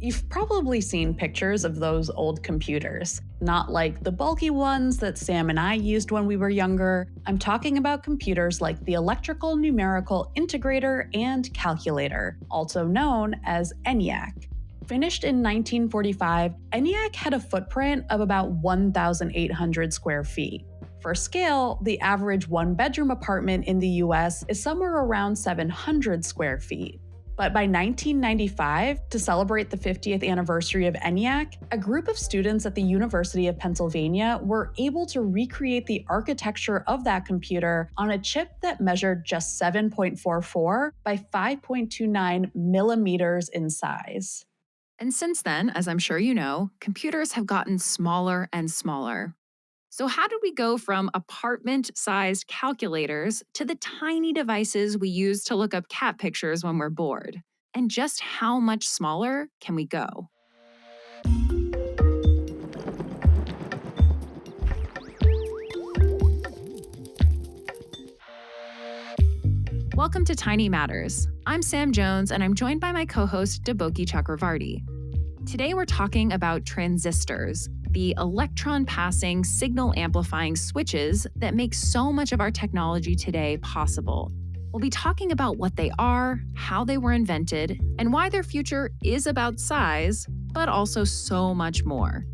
You've probably seen pictures of those old computers, not like the bulky ones that Sam and I used when we were younger. I'm talking about computers like the Electrical Numerical Integrator and Calculator, also known as ENIAC. Finished in 1945, ENIAC had a footprint of about 1,800 square feet. For scale, the average one-bedroom apartment in the US is somewhere around 700 square feet. But by 1995, to celebrate the 50th anniversary of ENIAC, a group of students at the University of Pennsylvania were able to recreate the architecture of that computer on a chip that measured just 7.44 by 5.29 millimeters in size. And since then, as I'm sure you know, computers have gotten smaller and smaller. So, how did we go from apartment sized calculators to the tiny devices we use to look up cat pictures when we're bored? And just how much smaller can we go? Welcome to Tiny Matters. I'm Sam Jones, and I'm joined by my co host, Deboki Chakravarti. Today, we're talking about transistors, the electron passing, signal amplifying switches that make so much of our technology today possible. We'll be talking about what they are, how they were invented, and why their future is about size, but also so much more.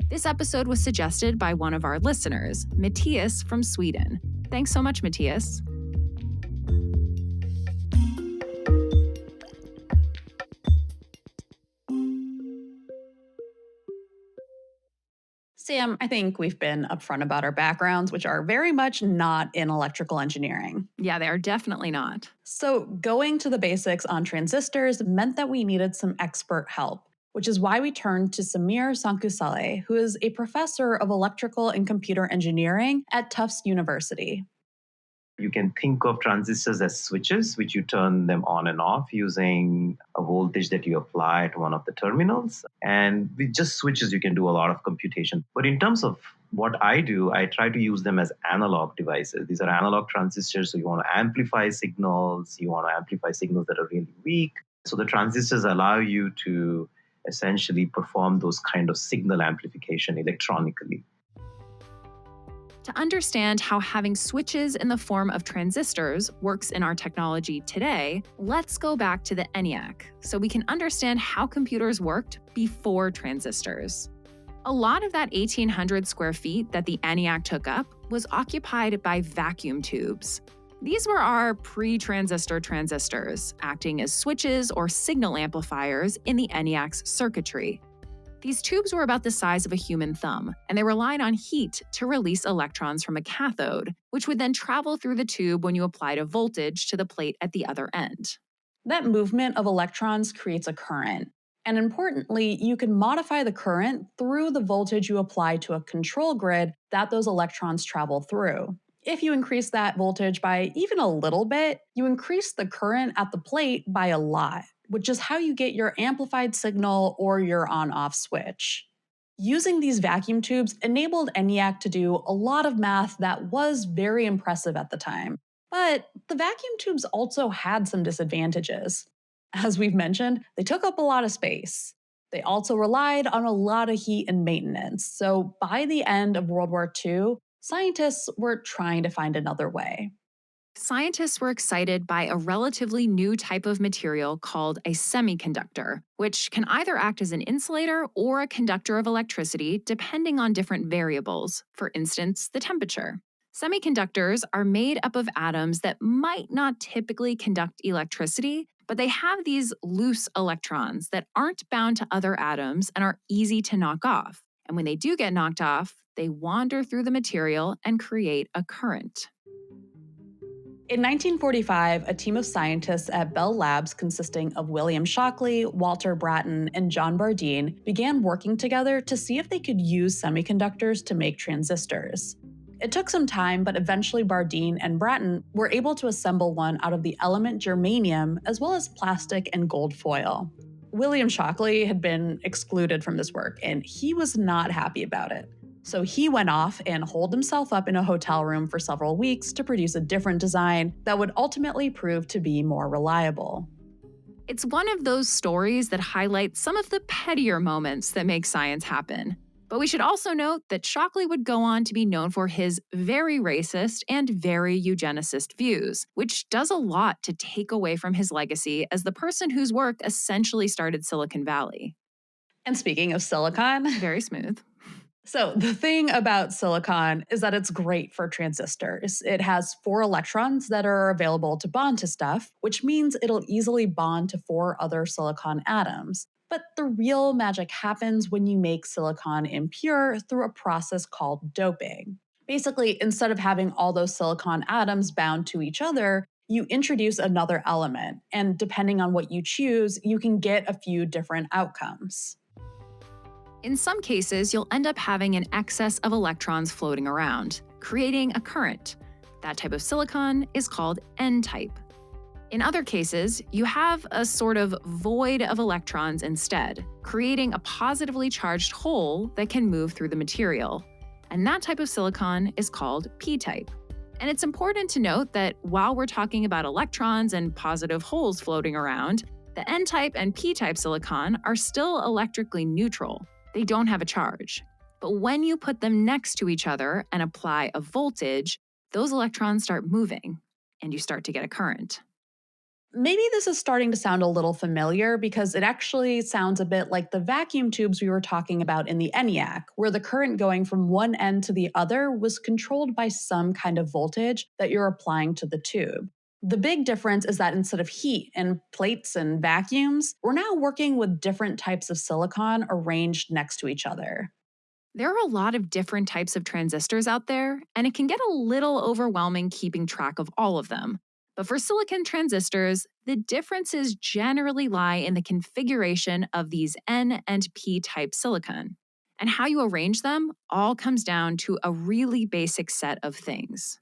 This episode was suggested by one of our listeners, Matthias from Sweden. Thanks so much, Matthias. Sam, I think we've been upfront about our backgrounds, which are very much not in electrical engineering. Yeah, they are definitely not. So, going to the basics on transistors meant that we needed some expert help, which is why we turned to Samir Sankusale, who is a professor of electrical and computer engineering at Tufts University. You can think of transistors as switches, which you turn them on and off using a voltage that you apply to one of the terminals. And with just switches, you can do a lot of computation. But in terms of what I do, I try to use them as analog devices. These are analog transistors, so you want to amplify signals, you want to amplify signals that are really weak. So the transistors allow you to essentially perform those kind of signal amplification electronically. To understand how having switches in the form of transistors works in our technology today, let's go back to the ENIAC so we can understand how computers worked before transistors. A lot of that 1,800 square feet that the ENIAC took up was occupied by vacuum tubes. These were our pre-transistor transistors, acting as switches or signal amplifiers in the ENIAC's circuitry. These tubes were about the size of a human thumb, and they relied on heat to release electrons from a cathode, which would then travel through the tube when you applied a voltage to the plate at the other end. That movement of electrons creates a current. And importantly, you can modify the current through the voltage you apply to a control grid that those electrons travel through. If you increase that voltage by even a little bit, you increase the current at the plate by a lot, which is how you get your amplified signal or your on-off switch. Using these vacuum tubes enabled ENIAC to do a lot of math that was very impressive at the time. But the vacuum tubes also had some disadvantages. As we've mentioned, they took up a lot of space. They also relied on a lot of heat and maintenance, so by the end of World War II, scientists were trying to find another way. Scientists were excited by a relatively new type of material called a semiconductor, which can either act as an insulator or a conductor of electricity depending on different variables, for instance, the temperature. Semiconductors are made up of atoms that might not typically conduct electricity, but they have these loose electrons that aren't bound to other atoms and are easy to knock off. And when they do get knocked off, they wander through the material and create a current. In 1945, a team of scientists at Bell Labs consisting of William Shockley, Walter Brattain, and John Bardeen began working together to see if they could use semiconductors to make transistors. It took some time, but eventually Bardeen and Brattain were able to assemble one out of the element germanium as well as plastic and gold foil. William Shockley had been excluded from this work, and he was not happy about it. So he went off and holed himself up in a hotel room for several weeks to produce a different design that would ultimately prove to be more reliable. It's one of those stories that highlights some of the pettier moments that make science happen. But we should also note that Shockley would go on to be known for his very racist and very eugenicist views, which does a lot to take away from his legacy as the person whose work essentially started Silicon Valley. And speaking of silicon, Very smooth. so the thing about silicon is that it's great for transistors. It has 4 electrons that are available to bond to stuff, which means it'll easily bond to 4 other silicon atoms. But the real magic happens when you make silicon impure through a process called doping. Basically, instead of having all those silicon atoms bound to each other, you introduce another element, and depending on what you choose, you can get a few different outcomes. In some cases, you'll end up having an excess of electrons floating around, creating a current. That type of silicon is called N-type. In other cases, you have a sort of void of electrons instead, creating a positively charged hole that can move through the material. And that type of silicon is called P-type. And it's important to note that while we're talking about electrons and positive holes floating around, the N-type and P-type silicon are still electrically neutral. They don't have a charge. But when you put them next to each other and apply a voltage, those electrons start moving, and you start to get a current. Maybe this is starting to sound a little familiar because it actually sounds a bit like the vacuum tubes we were talking about in the ENIAC, where the current going from one end to the other was controlled by some kind of voltage that you're applying to the tube. The big difference is that instead of heat and plates and vacuums, we're now working with different types of silicon arranged next to each other. There are a lot of different types of transistors out there, and it can get a little overwhelming keeping track of all of them. But for silicon transistors, the differences generally lie in the configuration of these N and P type silicon. And how you arrange them all comes down to a really basic set of things.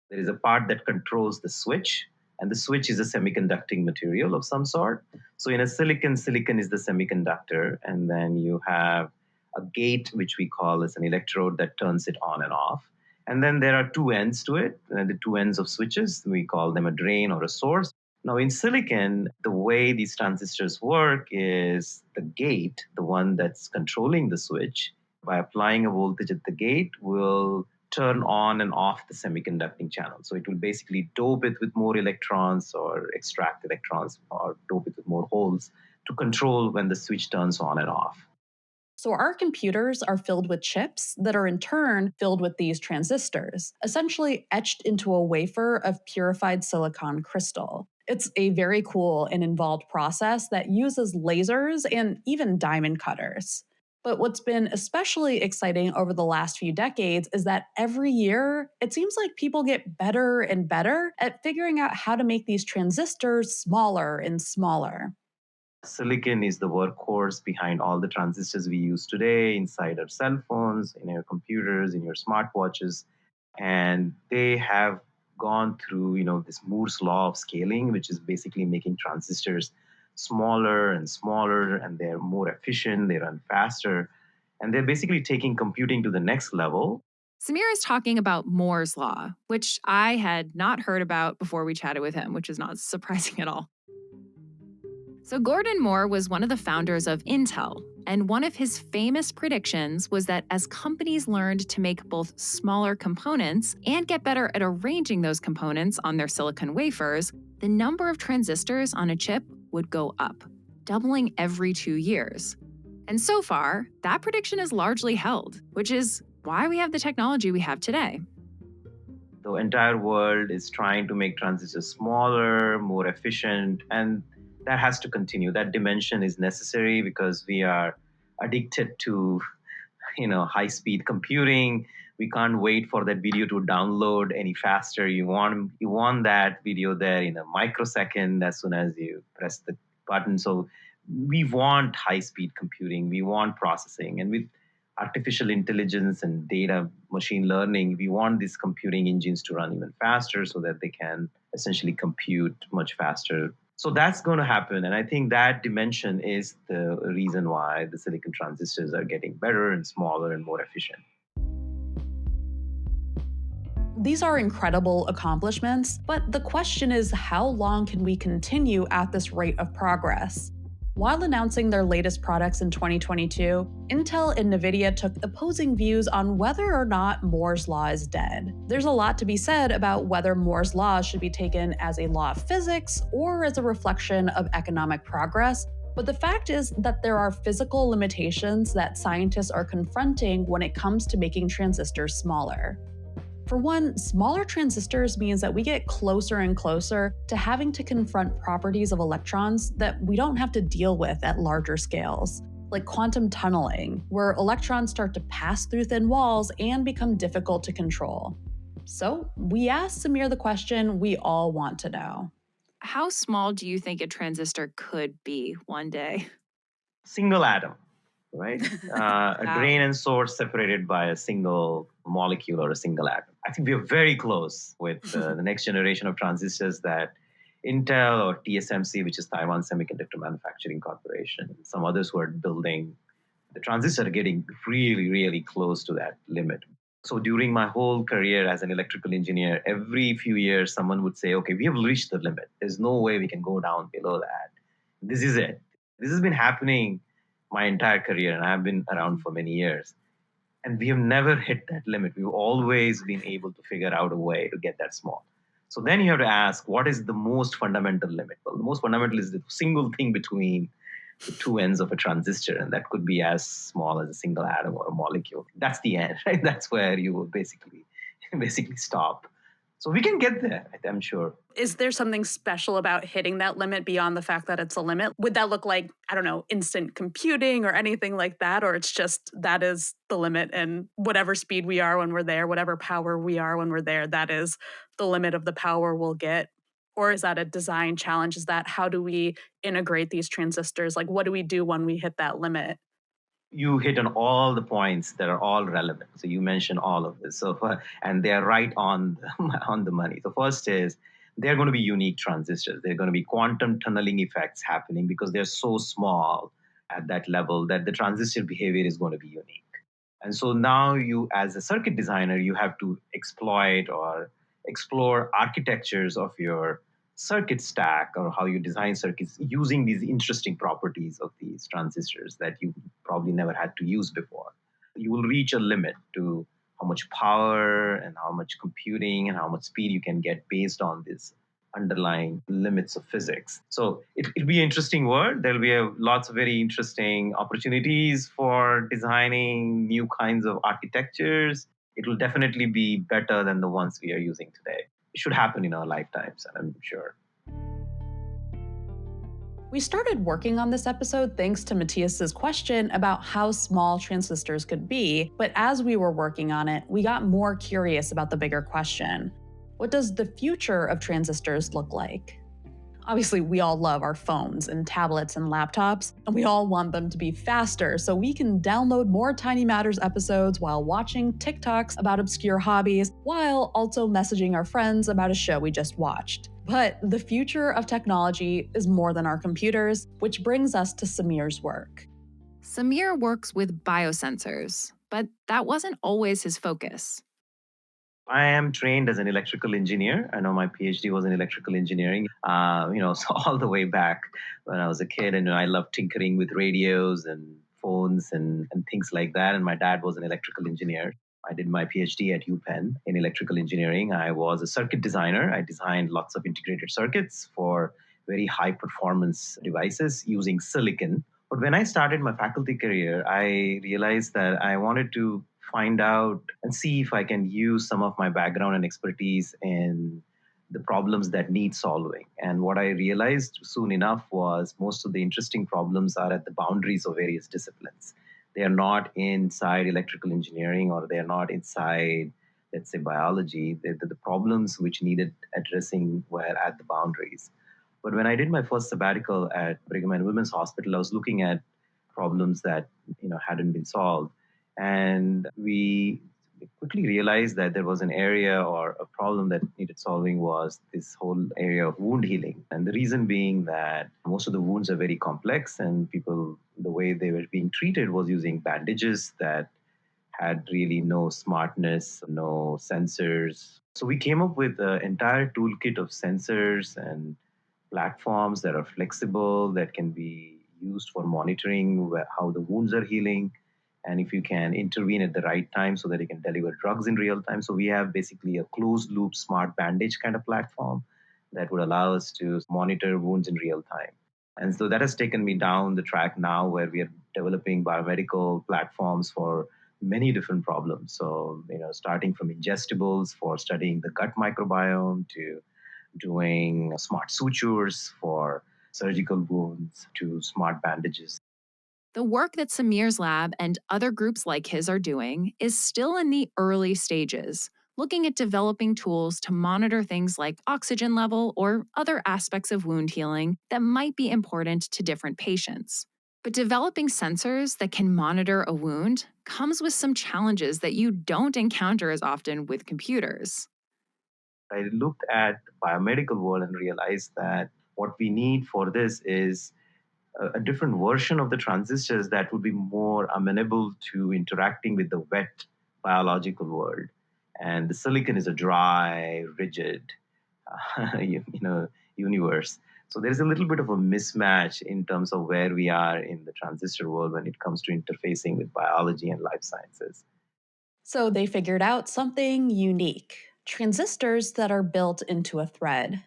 There is a part that controls the switch, and the switch is a semiconducting material of some sort. So in a silicon is the semiconductor, and then you have a gate, which we call as an electrode that turns it on and off. And then there are 2 ends to it, the 2 ends of switches. We call them a drain or a source. Now in silicon, the way these transistors work is the gate, the one that's controlling the switch, by applying a voltage at the gate, will turn on and off the semiconducting channel. So it will basically dope it with more electrons or extract electrons or dope it with more holes to control when the switch turns on and off. So our computers are filled with chips that are in turn filled with these transistors, essentially etched into a wafer of purified silicon crystal. It's a very cool and involved process that uses lasers and even diamond cutters. But what's been especially exciting over the last few decades is that every year, it seems like people get better and better at figuring out how to make these transistors smaller and smaller. Silicon is the workhorse behind all the transistors we use today inside our cell phones, in your computers, in your smartwatches. And they have gone through, this Moore's law of scaling, which is basically making transistors smaller and smaller, and they're more efficient, they run faster, and they're basically taking computing to the next level. Samir is talking about Moore's Law, which I had not heard about before we chatted with him, which is not surprising at all. So Gordon Moore was one of the founders of Intel, and one of his famous predictions was that as companies learned to make both smaller components and get better at arranging those components on their silicon wafers, the number of transistors on a chip would go up, doubling every 2 years. And so far, that prediction is largely held, which is why we have the technology we have today. The entire world is trying to make transistors smaller, more efficient, and that has to continue. That dimension is necessary because we are addicted to, high-speed computing. We can't wait for that video to download any faster. You want that video there in a microsecond as soon as you press the button. So we want high-speed computing. We want processing. And with artificial intelligence and data machine learning, we want these computing engines to run even faster so that they can essentially compute much faster. So that's going to happen. And I think that dimension is the reason why the silicon transistors are getting better and smaller and more efficient. These are incredible accomplishments, but the question is, how long can we continue at this rate of progress? While announcing their latest products in 2022, Intel and NVIDIA took opposing views on whether or not Moore's Law is dead. There's a lot to be said about whether Moore's Law should be taken as a law of physics or as a reflection of economic progress, but the fact is that there are physical limitations that scientists are confronting when it comes to making transistors smaller. For one, smaller transistors means that we get closer and closer to having to confront properties of electrons that we don't have to deal with at larger scales, like quantum tunneling, where electrons start to pass through thin walls and become difficult to control. So, we asked Samir the question we all want to know. How small do you think a transistor could be one day? Single atom, right? A Wow. drain and source separated by a single molecule or a single atom. I think we are very close with the next generation of transistors that Intel or TSMC, which is Taiwan Semiconductor Manufacturing Corporation, and some others who are building the transistors are getting really, really close to that limit. So during my whole career as an electrical engineer, every few years someone would say, okay, we have reached the limit. There's no way we can go down below that. This is it. This has been happening my entire career, and I've been around for many years. And we have never hit that limit. We've always been able to figure out a way to get that small. So then you have to ask, what is the most fundamental limit? Well, the most fundamental is the single thing between the two ends of a transistor, and that could be as small as a single atom or a molecule. That's the end, right? That's where you will basically stop. So we can get there, I'm sure. Is there something special about hitting that limit beyond the fact that it's a limit? Would that look like, I don't know, instant computing or anything like that? Or it's just that is the limit, and whatever speed we are when we're there, whatever power we are when we're there, that is the limit of the power we'll get? Or is that a design challenge? Is that how do we integrate these transistors? Like, what do we do when we hit that limit? You hit on all the points that are all relevant. So you mentioned all of this. And they're right on on the money. The first is they're going to be unique transistors. They're going to be quantum tunneling effects happening because they're so small at that level that the transistor behavior is going to be unique. And so now you, as a circuit designer, you have to exploit or explore architectures of your circuit stack or how you design circuits using these interesting properties of these transistors that you probably never had to use before. You will reach a limit to how much power and how much computing and how much speed you can get based on these underlying limits of physics. So it'll be an interesting world. There'll be lots of very interesting opportunities for designing new kinds of architectures. It will definitely be better than the ones we are using today. It should happen in our lifetimes, I'm sure. We started working on this episode thanks to Matthias's question about how small transistors could be, but as we were working on it, we got more curious about the bigger question. What does the future of transistors look like? Obviously, we all love our phones and tablets and laptops, and we all want them to be faster so we can download more Tiny Matters episodes while watching TikToks about obscure hobbies, while also messaging our friends about a show we just watched. But the future of technology is more than our computers, which brings us to Samir's work. Samir works with biosensors, but that wasn't always his focus. I am trained as an electrical engineer. I know my PhD was in electrical engineering. So all the way back when I was a kid, and I loved tinkering with radios and phones and things like that. And my dad was an electrical engineer. I did my PhD at UPenn in electrical engineering. I was a circuit designer. I designed lots of integrated circuits for very high performance devices using silicon. But when I started my faculty career, I realized that I wanted to find out and see if I can use some of my background and expertise in the problems that need solving. And what I realized soon enough was most of the interesting problems are at the boundaries of various disciplines. They are not inside electrical engineering, or they are not inside, let's say, biology. The problems which needed addressing were at the boundaries. But when I did my first sabbatical at Brigham and Women's Hospital, I was looking at problems that hadn't been solved. And we quickly realized that there was an area or a problem that needed solving was this whole area of wound healing. And the reason being that most of the wounds are very complex, and people, the way they were being treated was using bandages that had really no smartness, no sensors. So we came up with an entire toolkit of sensors and platforms that are flexible, that can be used for monitoring how the wounds are healing, and if you can intervene at the right time so that you can deliver drugs in real time. So we have basically a closed loop smart bandage kind of platform that would allow us to monitor wounds in real time. And so that has taken me down the track now where we are developing biomedical platforms for many different problems. So, starting from ingestibles for studying the gut microbiome to doing smart sutures for surgical wounds to smart bandages. The work that Samir's lab and other groups like his are doing is still in the early stages, looking at developing tools to monitor things like oxygen level or other aspects of wound healing that might be important to different patients. But developing sensors that can monitor a wound comes with some challenges that you don't encounter as often with computers. I looked at the biomedical world and realized that what we need for this is a different version of the transistors that would be more amenable to interacting with the wet biological world. And the silicon is a dry, rigid, universe. So there's a little bit of a mismatch in terms of where we are in the transistor world when it comes to interfacing with biology and life sciences. So they figured out something unique: transistors that are built into a thread.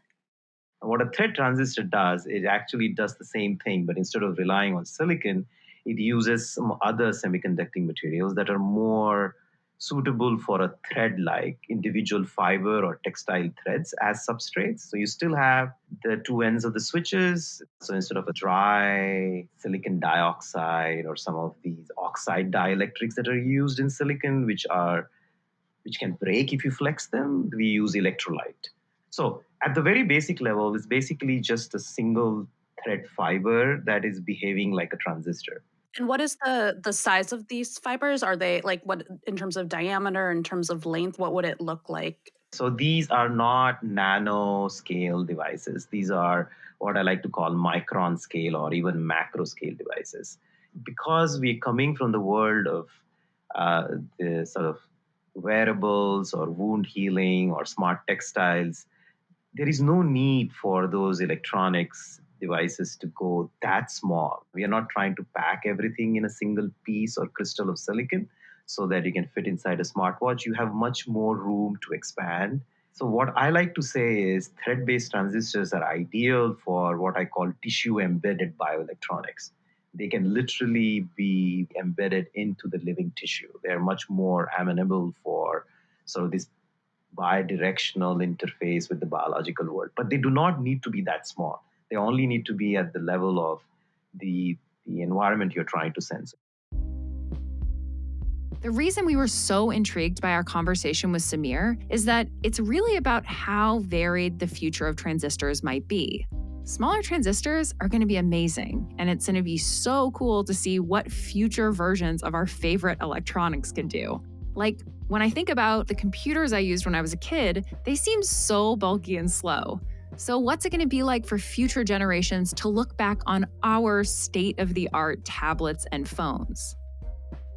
What a thread transistor does, it actually does the same thing, but instead of relying on silicon, it uses some other semiconducting materials that are more suitable for a thread like individual fiber or textile threads as substrates. So you still have the two ends of the switches. So instead of a dry silicon dioxide or some of these oxide dielectrics that are used in silicon, which can break if you flex them, we use electrolyte. So at the very basic level, it's basically just a single thread fiber that is behaving like a transistor. And what is the size of these fibers? Are they like what in terms of diameter, in terms of length, what would it look like? So these are not nano scale devices. These are what I like to call micron scale or even macro scale devices. Because we're coming from the world of the sort of wearables or wound healing or smart textiles, there is no need for those electronics devices to go that small. We are not trying to pack everything in a single piece or crystal of silicon so that you can fit inside a smartwatch. You have much more room to expand. So, what I like to say is thread based transistors are ideal for what I call tissue embedded bioelectronics. They can literally be embedded into the living tissue. They're much more amenable for sort of this bi-directional interface with the biological world. But they do not need to be that small. They only need to be at the level of the environment you're trying to sense. The reason we were so intrigued by our conversation with Samir is that it's really about how varied the future of transistors might be. Smaller transistors are going to be amazing, and it's going to be so cool to see what future versions of our favorite electronics can do. Like, when I think about the computers I used when I was a kid, they seem so bulky and slow. So, what's it going to be like for future generations to look back on our state-of-the-art tablets and phones?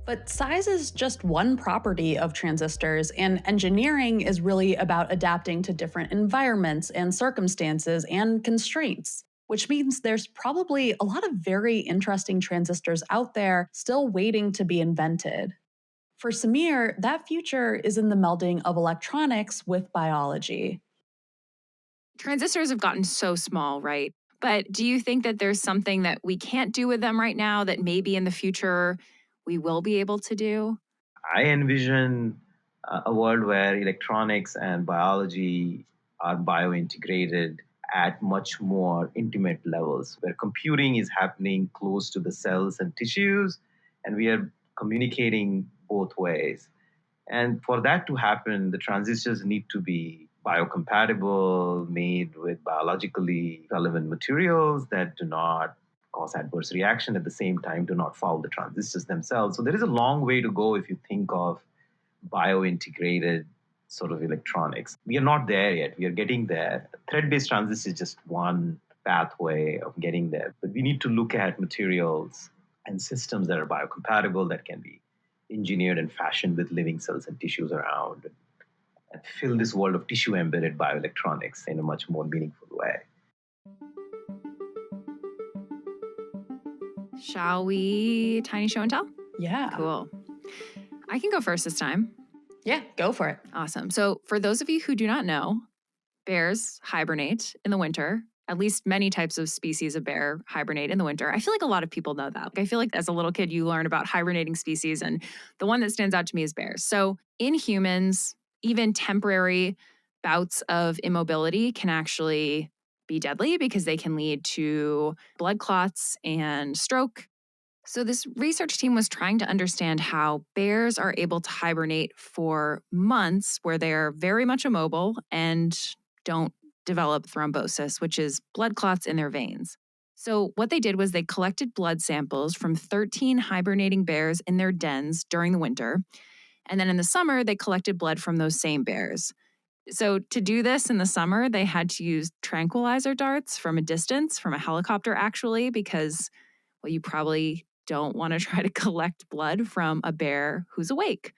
But size is just one property of transistors, and engineering is really about adapting to different environments and circumstances and constraints, which means there's probably a lot of very interesting transistors out there still waiting to be invented. For Samir, that future is in the melding of electronics with biology. Transistors have gotten so small, right? But do you think that there's something that we can't do with them right now that maybe in the future we will be able to do? I envision a world where electronics and biology are biointegrated at much more intimate levels, where computing is happening close to the cells and tissues, and we are communicating both ways. And for that to happen, the transistors need to be biocompatible, made with biologically relevant materials that do not cause adverse reaction, at the same time do not foul the transistors themselves. So there is a long way to go if you think of biointegrated sort of electronics. We are not there yet. We are getting there. Thread-based transistor is just one pathway of getting there. But we need to look at materials and systems that are biocompatible, that can be engineered and fashioned with living cells and tissues around, and fill this world of tissue embedded bioelectronics in a much more meaningful way. Shall we tiny show and tell? Yeah. Cool. I can go first this time. Yeah, go for it. Awesome. So, for those of you who do not know, bears hibernate in the winter. At least many types of species of bear hibernate in the winter. I feel like a lot of people know that. I feel like as a little kid, you learn about hibernating species, and the one that stands out to me is bears. So, in humans, even temporary bouts of immobility can actually be deadly because they can lead to blood clots and stroke. So, this research team was trying to understand how bears are able to hibernate for months where they're very much immobile and don't develop thrombosis, which is blood clots in their veins. So, what they did was they collected blood samples from 13 hibernating bears in their dens during the winter. And then in the summer, they collected blood from those same bears. So, to do this in the summer, they had to use tranquilizer darts from a distance, from a helicopter, actually, because, well, you probably don't want to try to collect blood from a bear who's awake.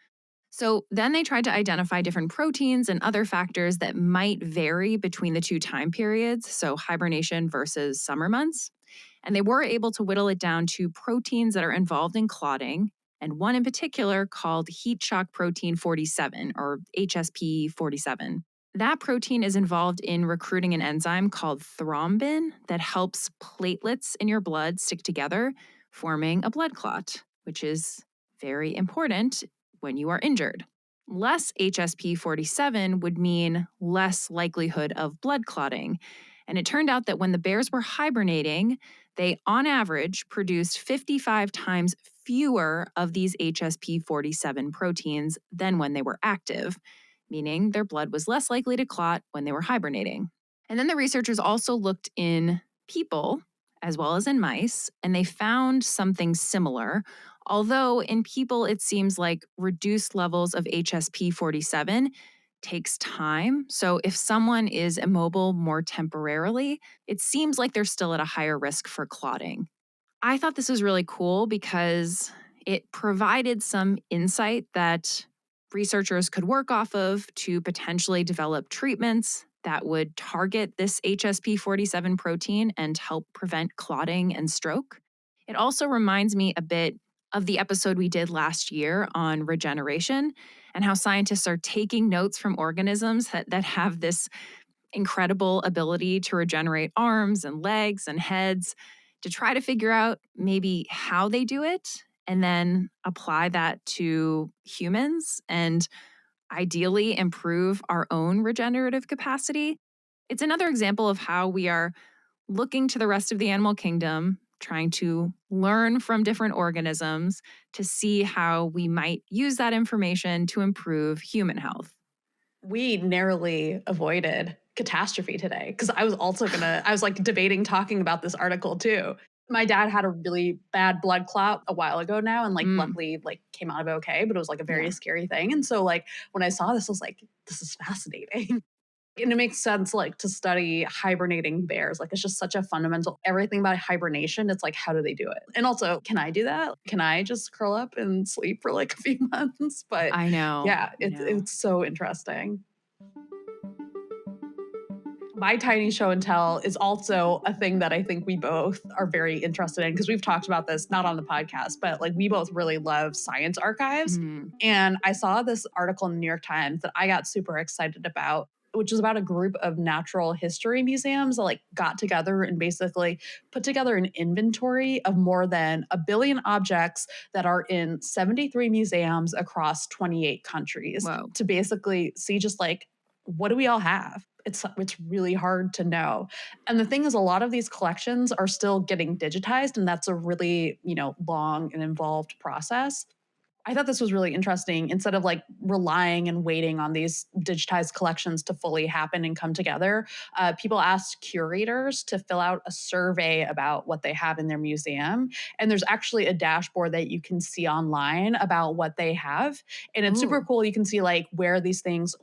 So then they tried to identify different proteins and other factors that might vary between the two time periods, so hibernation versus summer months. And they were able to whittle it down to proteins that are involved in clotting, and one in particular called heat shock protein 47, or HSP 47. That protein is involved in recruiting an enzyme called thrombin that helps platelets in your blood stick together, forming a blood clot, which is very important when you are injured. Less HSP 47 would mean less likelihood of blood clotting. And it turned out that when the bears were hibernating, they, on average, produced 55 times fewer of these HSP 47 proteins than when they were active, meaning their blood was less likely to clot when they were hibernating. And then the researchers also looked in people as well as in mice, and they found something similar. Although in people, it seems like reduced levels of HSP 47 takes time. So if someone is immobile more temporarily, it seems like they're still at a higher risk for clotting. I thought this was really cool because it provided some insight that researchers could work off of to potentially develop treatments that would target this HSP 47 protein and help prevent clotting and stroke. It also reminds me a bit of the episode we did last year on regeneration and how scientists are taking notes from organisms that have this incredible ability to regenerate arms and legs and heads to try to figure out maybe how they do it and then apply that to humans and ideally improve our own regenerative capacity. It's another example of how we are looking to the rest of the animal kingdom, trying to learn from different organisms to see how we might use that information to improve human health. We narrowly avoided catastrophe today because I was like debating talking about this article too. My dad had a really bad blood clot a while ago now and luckily came out of it okay, but it was like a very scary thing. And so when I saw this, I was like, this is fascinating. And it makes sense to study hibernating bears. It's just such a fundamental everything about hibernation. It's how do they do it? And also, can I do that? Can I just curl up and sleep for a few months? But I know. Yeah, it's so interesting. My tiny show and tell is also a thing that I think we both are very interested in because we've talked about this not on the podcast, but we both really love science archives. And I saw this article in the New York Times that I got super excited about, which is about a group of natural history museums that got together and basically put together an inventory of more than 1 billion objects that are in 73 museums across 28 countries. Whoa. To basically see just what do we all have? It's really hard to know. And the thing is, a lot of these collections are still getting digitized, and that's a really, long and involved process. I thought this was really interesting. Instead of relying and waiting on these digitized collections to fully happen and come together, people asked curators to fill out a survey about what they have in their museum. And there's actually a dashboard that you can see online about what they have. And it's super cool. You can see where these things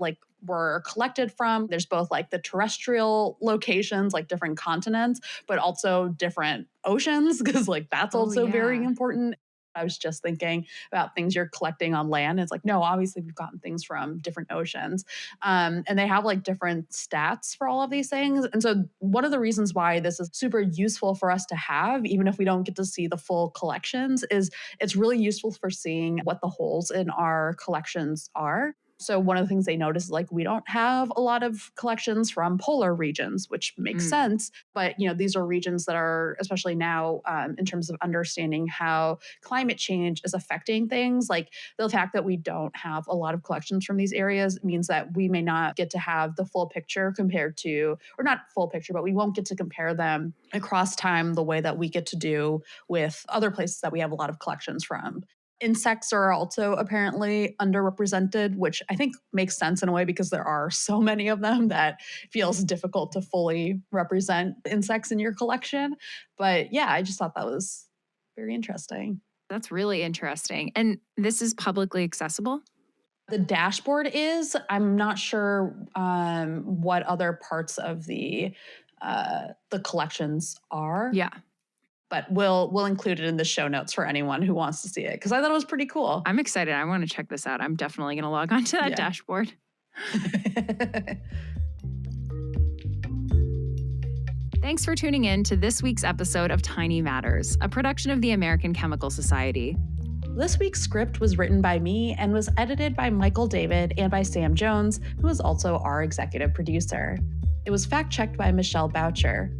were collected from. There's both the terrestrial locations, different continents, but also different oceans, because that's also very important. I was just thinking about things you're collecting on land. It's like, no, obviously we've gotten things from different oceans. And they have like different stats for all of these things. And so one of the reasons why this is super useful for us to have, even if we don't get to see the full collections, is it's really useful for seeing what the holes in our collections are. So one of the things they notice is like we don't have a lot of collections from polar regions, which makes sense. But these are regions that are, especially now, in terms of understanding how climate change is affecting things. Like the fact that we don't have a lot of collections from these areas means that we may not get to have the full picture compared to, or not full picture, but we won't get to compare them across time the way that we get to do with other places that we have a lot of collections from. Insects are also apparently underrepresented, which I think makes sense in a way because there are so many of them that it feels difficult to fully represent insects in your collection. But yeah, I just thought that was very interesting. That's really interesting. And this is publicly accessible? The dashboard is. I'm not sure what other parts of the collections are. Yeah. But we'll include it in the show notes for anyone who wants to see it, because I thought it was pretty cool. I'm excited. I want to check this out. I'm definitely going to log on to that dashboard. Thanks for tuning in to this week's episode of Tiny Matters, a production of the American Chemical Society. This week's script was written by me and was edited by Michael David and by Sam Jones, who is also our executive producer. It was fact-checked by Michelle Boucher.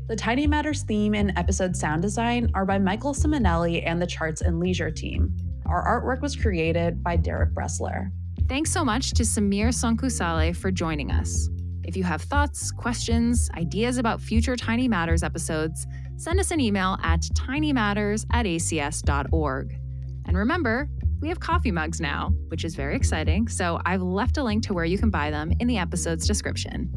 The Tiny Matters theme and episode sound design are by Michael Simonelli and the Charts and Leisure team. Our artwork was created by Derek Bressler. Thanks so much to Samir Sonkusale for joining us. If you have thoughts, questions, ideas about future Tiny Matters episodes, send us an email at tinymatters@acs.org. And remember, we have coffee mugs now, which is very exciting, so I've left a link to where you can buy them in the episode's description.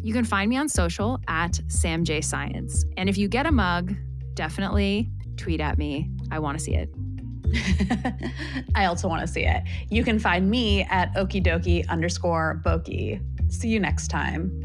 You can find me on social at SamJScience. And if you get a mug, definitely tweet at me. I want to see it. I also want to see it. You can find me at okidoki_boki. See you next time.